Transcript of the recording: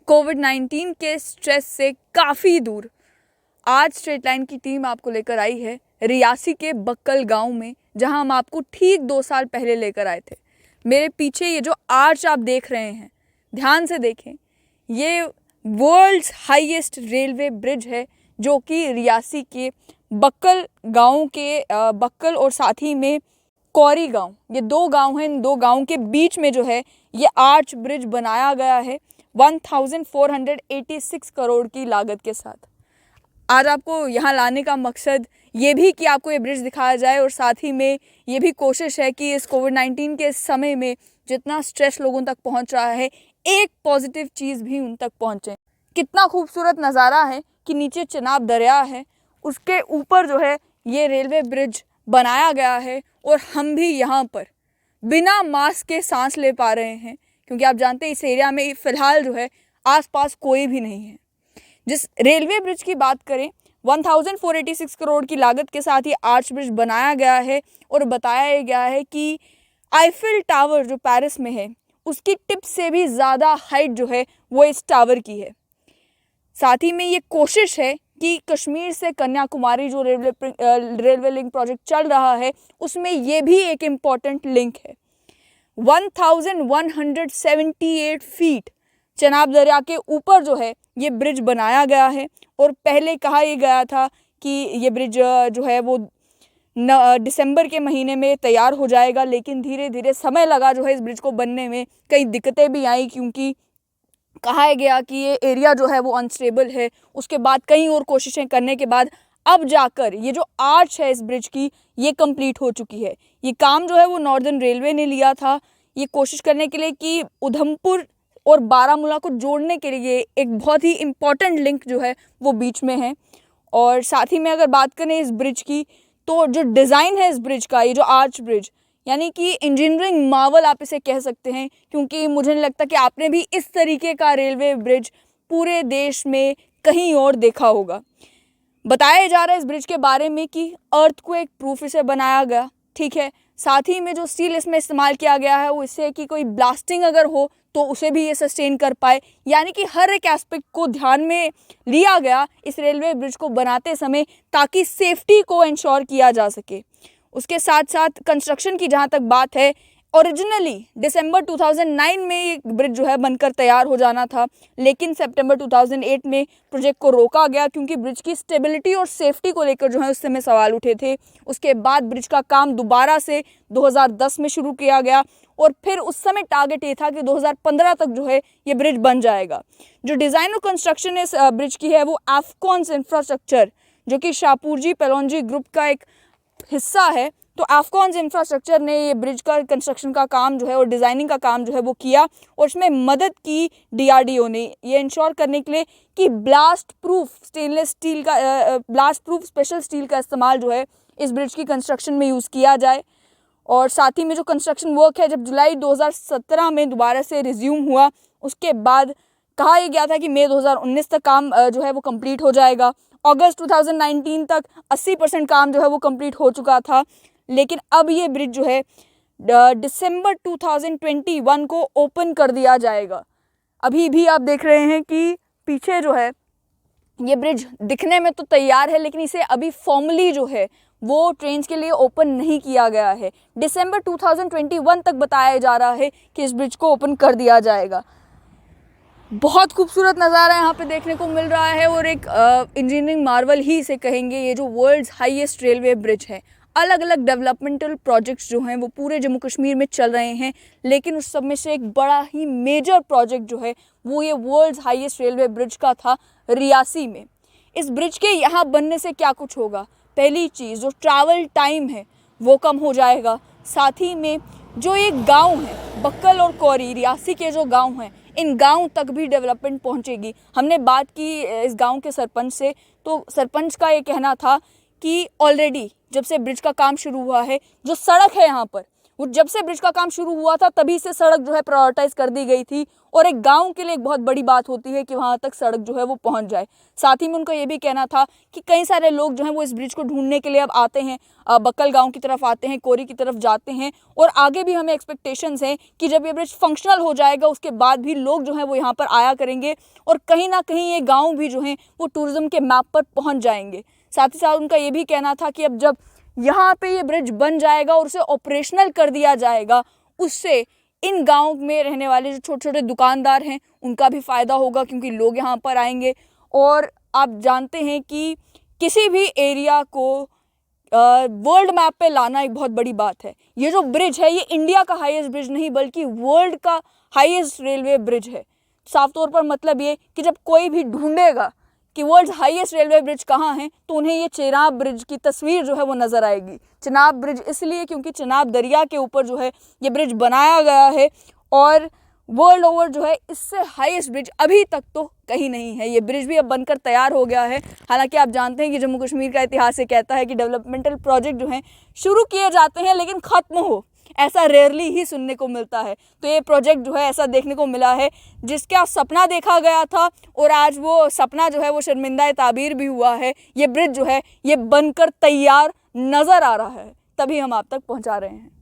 कोविड-19 के स्ट्रेस से काफ़ी दूर आज स्ट्रेट लाइन की टीम आपको लेकर आई है रियासी के बक्कल गांव में, जहां हम आपको ठीक 2 साल पहले लेकर आए थे। मेरे पीछे ये जो आर्च आप देख रहे हैं, ध्यान से देखें, ये वर्ल्ड्स हाईएस्ट रेलवे ब्रिज है जो कि रियासी के बक्कल गांव के बक्कल और साथ ही में कौरी गांव, ये 2 गांव हैं। इन 2 गांव के बीच में जो है ये आर्च ब्रिज बनाया गया है 1486 करोड़ की लागत के साथ। आज आपको यहाँ लाने का मकसद ये भी कि आपको ये ब्रिज दिखाया जाए और साथ ही में ये भी कोशिश है कि इस कोविड-19 के समय में जितना स्ट्रेस लोगों तक पहुँच रहा है, एक पॉजिटिव चीज़ भी उन तक पहुँचे। कितना खूबसूरत नज़ारा है कि नीचे चिनाब दरिया है, उसके ऊपर जो है ये रेलवे ब्रिज बनाया गया है और हम भी यहाँ पर बिना मास्क के सांस ले पा रहे हैं, क्योंकि आप जानते हैं इस एरिया में फ़िलहाल जो है आसपास कोई भी नहीं है। जिस रेलवे ब्रिज की बात करें, 1486 करोड़ की लागत के साथ ये आर्च ब्रिज बनाया गया है और बताया गया है कि आईफिल टावर जो पेरिस में है उसकी टिप से भी ज़्यादा हाइट जो है वो इस टावर की है। साथ ही में ये कोशिश है कि कश्मीर से कन्याकुमारी जो रेलवे लिंक प्रोजेक्ट चल रहा है उसमें ये भी एक इम्पॉर्टेंट लिंक है। 1178 फीट चिनाब दरिया के ऊपर जो है ये ब्रिज बनाया गया है और पहले कहा यह गया था कि ये ब्रिज जो है वो दिसंबर के महीने में तैयार हो जाएगा, लेकिन धीरे धीरे समय लगा जो है इस ब्रिज को बनने में। कई दिक्कतें भी आई क्योंकि कहा गया कि ये एरिया जो है वो अनस्टेबल है। उसके बाद कई और कोशिशें करने के बाद अब जाकर ये जो आर्च है इस ब्रिज की ये कंप्लीट हो चुकी है। ये काम जो है वो नॉर्दर्न रेलवे ने लिया था, ये कोशिश करने के लिए कि उधमपुर और बारामूला को जोड़ने के लिए एक बहुत ही इम्पॉर्टेंट लिंक जो है वो बीच में है। और साथ ही में अगर बात करें इस ब्रिज की, तो जो डिज़ाइन है इस ब्रिज का, ये जो आर्च ब्रिज, यानी कि इंजीनियरिंग मार्वल आप इसे कह सकते हैं, क्योंकि मुझे नहीं लगता कि आपने भी इस तरीके का रेलवे ब्रिज पूरे देश में कहीं और देखा होगा। बताया जा रहा है इस ब्रिज के बारे में कि अर्थक्वेक प्रूफ इसे बनाया गया, ठीक है। साथ ही में जो स्टील इसमें इस्तेमाल किया गया है वो इससे कि कोई ब्लास्टिंग अगर हो तो उसे भी ये सस्टेन कर पाए, यानी कि हर एक एस्पेक्ट को ध्यान में लिया गया इस रेलवे ब्रिज को बनाते समय ताकि सेफ्टी को इंश्योर किया जा सके। उसके साथ साथ कंस्ट्रक्शन की जहाँ तक बात है, ओरिजिनली दिसंबर 2009 में ये ब्रिज जो है बनकर तैयार हो जाना था, लेकिन सितंबर 2008 में प्रोजेक्ट को रोका गया क्योंकि ब्रिज की स्टेबिलिटी और सेफ्टी को लेकर जो है उस समय सवाल उठे थे। उसके बाद ब्रिज का काम दोबारा से 2010 में शुरू किया गया और फिर उस समय टारगेट ये था कि 2015 तक जो है ये ब्रिज बन जाएगा। जो डिज़ाइन और कंस्ट्रक्शन इस ब्रिज की है वो एफकॉन्स इंफ्रास्ट्रक्चर, जो कि शाहपुरजी पेलोन्जी ग्रुप का एक हिस्सा है, तो एफकॉन्स इंफ्रास्ट्रक्चर ने ये ब्रिज का कंस्ट्रक्शन का काम जो है और डिज़ाइनिंग का काम जो है वो किया और इसमें मदद की डीआरडीओ ने, ये इंश्योर करने के लिए कि ब्लास्ट प्रूफ स्पेशल स्टील का इस्तेमाल जो है इस ब्रिज की कंस्ट्रक्शन में यूज़ किया जाए। और साथ ही में जो कंस्ट्रक्शन वर्क है, जब जुलाई 2017 में दोबारा से रिज्यूम हुआ, उसके बाद कहा यह गया था कि मई 2019 तक काम जो है वो कंप्लीट हो जाएगा। अगस्त 2019 तक 80% काम जो है वो कंप्लीट हो चुका था, लेकिन अब ये ब्रिज जो है दिसंबर 2021 को ओपन कर दिया जाएगा। अभी भी आप देख रहे हैं कि पीछे जो है ये ब्रिज दिखने में तो तैयार है, लेकिन इसे अभी फॉर्मली जो है वो ट्रेन्स के लिए ओपन नहीं किया गया है। दिसंबर 2021 तक बताया जा रहा है कि इस ब्रिज को ओपन कर दिया जाएगा। बहुत खूबसूरत नज़ारा यहाँ पे देखने को मिल रहा है और एक इंजीनियरिंग मार्वल ही इसे कहेंगे। ये जो वर्ल्ड्स हाईएस्ट रेलवे ब्रिज है, अलग अलग डेवलपमेंटल प्रोजेक्ट्स जो हैं वो पूरे जम्मू कश्मीर में चल रहे हैं, लेकिन उस सब में से एक बड़ा ही मेजर प्रोजेक्ट जो है वो ये वर्ल्ड्स हाईएस्ट रेलवे ब्रिज का था रियासी में। इस ब्रिज के यहाँ बनने से क्या कुछ होगा? पहली चीज़, जो ट्रैवल टाइम है वो कम हो जाएगा। साथ ही में जो एक गांव है बक्कल और कौरी, रियासी के जो गांव हैं, इन गांव तक भी डेवलपमेंट पहुंचेगी। हमने बात की इस गांव के सरपंच से, तो सरपंच का ये कहना था कि ऑलरेडी जब से ब्रिज का काम शुरू हुआ है, जो सड़क है यहाँ पर वो जब से ब्रिज का काम शुरू हुआ था तभी से सड़क जो है प्रायोरिटाइज कर दी गई थी, और एक गांव के लिए एक बहुत बड़ी बात होती है कि वहाँ तक सड़क जो है वो पहुँच जाए। साथ ही में उनका ये भी कहना था कि कई सारे लोग जो हैं वो इस ब्रिज को ढूंढने के लिए अब आते हैं, बक्कल गांव की तरफ आते हैं, कोरी की तरफ जाते हैं, और आगे भी हमें एक्सपेक्टेशंस हैं कि जब ये ब्रिज फंक्शनल हो जाएगा उसके बाद भी लोग जो हैं वो यहाँ पर आया करेंगे, और कहीं ना कहीं ये गाँव भी जो हैं वो टूरिज़्म के मैप पर पहुँच जाएंगे। साथ ही साथ उनका ये भी कहना था कि अब जब यहाँ पे ये ब्रिज बन जाएगा और उसे ऑपरेशनल कर दिया जाएगा, उससे इन गाँव में रहने वाले जो छोटे छोटे दुकानदार हैं उनका भी फ़ायदा होगा, क्योंकि लोग यहाँ पर आएंगे। और आप जानते हैं कि किसी भी एरिया को वर्ल्ड मैप पे लाना एक बहुत बड़ी बात है। ये जो ब्रिज है ये इंडिया का हाईएस्ट ब्रिज नहीं बल्कि वर्ल्ड का हाईएस्ट रेलवे ब्रिज है। साफ तौर पर मतलब ये कि जब कोई भी ढूंढेगा कि वर्ल्ड हाईएस्ट रेलवे ब्रिज कहाँ है तो उन्हें ये चेनाब ब्रिज की तस्वीर जो है वो नज़र आएगी। चेनाब ब्रिज इसलिए क्योंकि चेनाब दरिया के ऊपर जो है ये ब्रिज बनाया गया है, और वर्ल्ड ओवर जो है इससे हाईएस्ट ब्रिज अभी तक तो कहीं नहीं है। ये ब्रिज भी अब बनकर तैयार हो गया है। हालांकि आप जानते हैं कि जम्मू कश्मीर का इतिहास ये कहता है कि डेवलपमेंटल प्रोजेक्ट जो हैं शुरू किए जाते हैं लेकिन ख़त्म हो ऐसा रेयरली ही सुनने को मिलता है। तो ये प्रोजेक्ट जो है ऐसा देखने को मिला है जिसका सपना देखा गया था और आज वो सपना जो है वो शर्मिंदा ताबीर भी हुआ है। ये ब्रिज जो है ये बनकर तैयार नज़र आ रहा है, तभी हम आप तक पहुंचा रहे हैं।